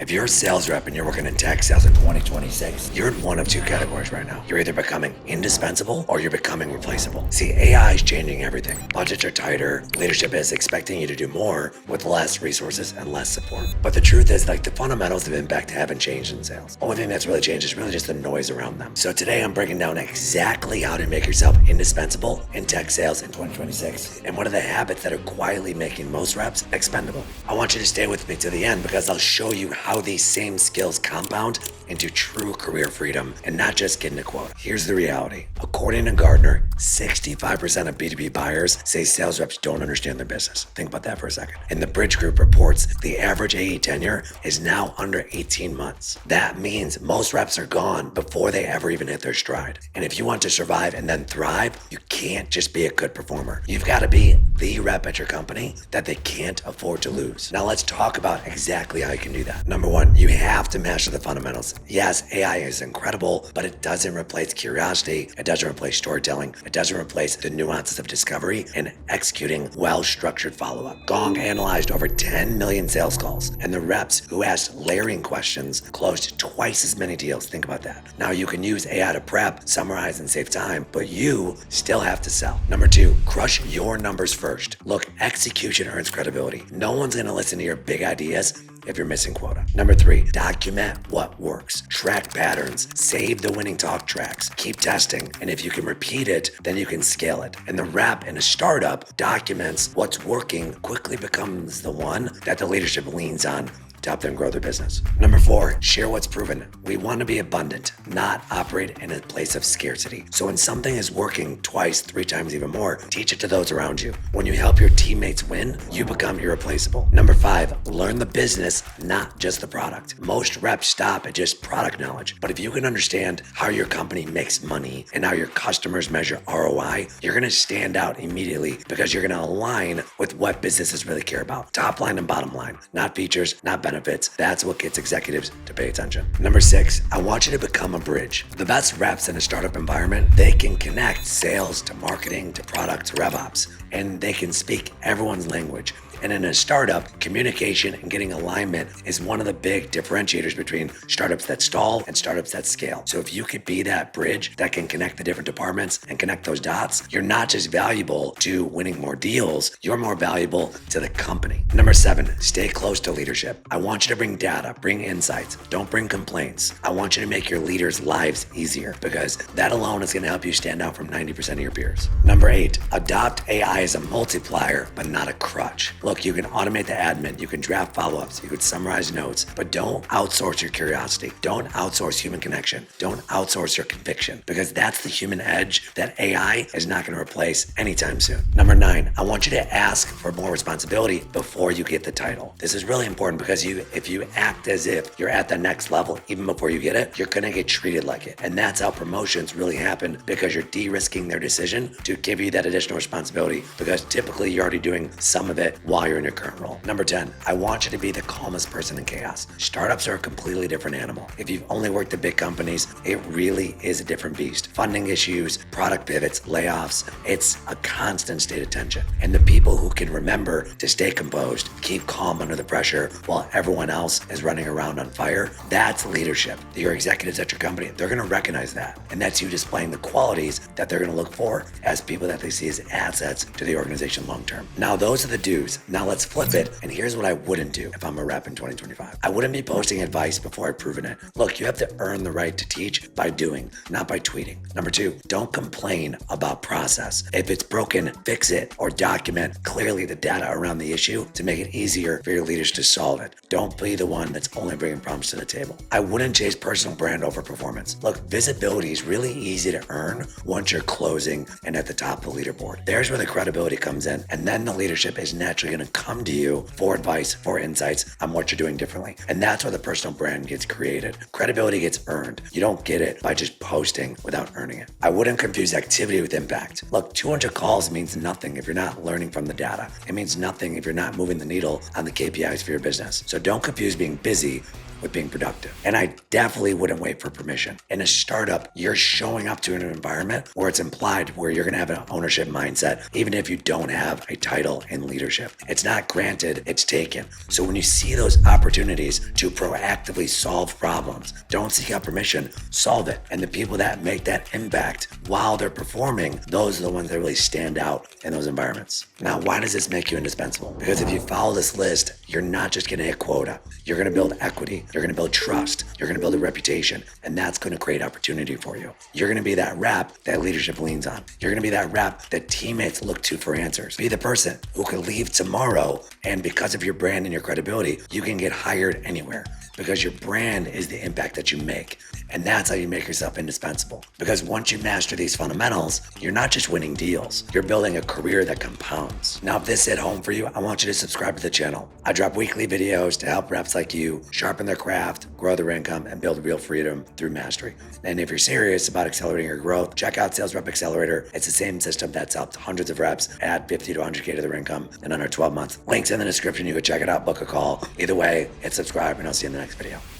If you're a sales rep and you're working in tech sales in 2026, you're in one of two categories right now. You're either becoming indispensable or you're becoming replaceable. See, AI is changing everything. Budgets are tighter. Leadership is expecting you to do more with less resources and less support. But the truth is, the fundamentals of impact haven't changed in sales. Only thing that's really changed is really just the noise around them. So today I'm breaking down exactly how to make yourself indispensable in tech sales in 2026 and what are the habits that are quietly making most reps expendable. I want you to stay with me to the end because I'll show you how these same skills compound into true career freedom and not just getting a quote. Here's the reality. According to Gartner, 65% of B2B buyers say sales reps don't understand their business. Think about that for a second. And the Bridge Group reports the average AE tenure is now under 18 months. That means most reps are gone before they ever even hit their stride. And if you want to survive and then thrive, you can't just be a good performer. You've got to be the rep at your company that they can't afford to lose. Now let's talk about exactly how you can do that. Number one, you have to master the fundamentals. Yes, AI is incredible, but it doesn't replace curiosity. It doesn't replace storytelling. It doesn't replace the nuances of discovery and executing well-structured follow-up. Gong analyzed over 10 million sales calls, and the reps who asked layering questions closed twice as many deals. Think about that. Now you can use AI to prep, summarize, and save time, but you still have to sell. Number two, crush your numbers first. Look, execution earns credibility. No one's gonna listen to your big ideas if you're missing quota. Number three, document what works. Track patterns, save the winning talk tracks, keep testing, and if you can repeat it, then you can scale it. And the rep in a startup documents what's working, quickly becomes the one that the leadership leans on to help them grow their business. Number four, share what's proven. We want to be abundant, not operate in a place of scarcity. So when something is working twice, three times, even more, teach it to those around you. When you help your teammates win, you become irreplaceable. Number five, learn the business, not just the product. Most reps stop at just product knowledge. But if you can understand how your company makes money and how your customers measure ROI, you're going to stand out immediately because you're going to align with what businesses really care about. Top line and bottom line, not features, not benefits. That's what gets executives to pay attention. Number six, I want you to become a bridge. The best reps in a startup environment, they can connect sales to marketing to product to rev ops, and they can speak everyone's language. And in a startup, communication and getting alignment is one of the big differentiators between startups that stall and startups that scale. So if you could be that bridge that can connect the different departments and connect those dots, you're not just valuable to winning more deals, you're more valuable to the company. Number seven, stay close to leadership. I want you to bring data, bring insights, don't bring complaints. I want you to make your leaders' lives easier because that alone is going to help you stand out from 90% of your peers. Number eight, adopt AI as a multiplier, but not a crutch. Look, you can automate the admin, you can draft follow-ups, you can summarize notes, but don't outsource your curiosity. Don't outsource human connection. Don't outsource your conviction because that's the human edge that AI is not going to replace anytime soon. Number nine, I want you to ask for more responsibility before you get the title. This is really important because if you act as if you're at the next level even before you get it, you're going to get treated like it. And that's how promotions really happen because you're de-risking their decision to give you that additional responsibility because typically you're already doing some of it while you're in your current role. Number 10, I want you to be the calmest person in chaos. Startups are a completely different animal. If you've only worked at big companies, it really is a different beast. Funding issues, product pivots, layoffs, it's a constant state of tension. And the people who can remember to stay composed, keep calm under the pressure while everyone else is running around on fire, that's leadership. Your executives at your company, they're going to recognize that. And that's you displaying the qualities that they're going to look for as people that they see as assets to the organization long term. Now, those are the do's. Now let's flip it. And here's what I wouldn't do if I'm a rep in 2025. I wouldn't be posting advice before I've proven it. Look, you have to earn the right to teach by doing, not by tweeting. Number two, don't complain about process. If it's broken, fix it or document clearly the data around the issue to make it easier for your leaders to solve it. Don't be the one that's only bringing problems to the table. I wouldn't chase personal brand over performance. Look, visibility is really easy to earn once you're closing and at the top of the leaderboard. There's where the credibility comes in, and then the leadership is naturally going to come to you for advice, for insights on what you're doing differently. And that's where the personal brand gets created. Credibility gets earned. You don't get it by just posting without earning it. I wouldn't confuse activity with impact. Look, 200 calls means nothing if you're not learning from the data. It means nothing if you're not moving the needle on the KPIs for your business. So don't confuse being busy with being productive. And I definitely wouldn't wait for permission. In a startup, you're showing up to an environment where it's implied where you're going to have an ownership mindset, even if you don't have a title in leadership. It's not granted, it's taken. So when you see those opportunities to proactively solve problems, don't seek out permission, solve it. And the people that make that impact while they're performing, those are the ones that really stand out in those environments. Now, why does this make you indispensable? Because if you follow this list, you're not just going to hit quota. You're going to build equity. You're going to build trust. You're going to build a reputation. And that's going to create opportunity for you. You're going to be that rep that leadership leans on. You're going to be that rep that teammates look to for answers. Be the person who could leave tomorrow, and because of your brand and your credibility, you can get hired anywhere because your brand is the impact that you make. And that's how you make yourself indispensable. Because once you master these fundamentals, you're not just winning deals, you're building a career that compounds. Now, if this hit home for you, I want you to subscribe to the channel. I drop weekly videos to help reps like you sharpen their craft, grow their income, and build real freedom through mastery. And if you're serious about accelerating your growth, check out Sales Rep Accelerator. It's the same system that's helped hundreds of reps add 50 to 100K to their income in under 12 months. Links in the description. You can check it out, book a call. Either way, hit subscribe, and I'll see you in the next video.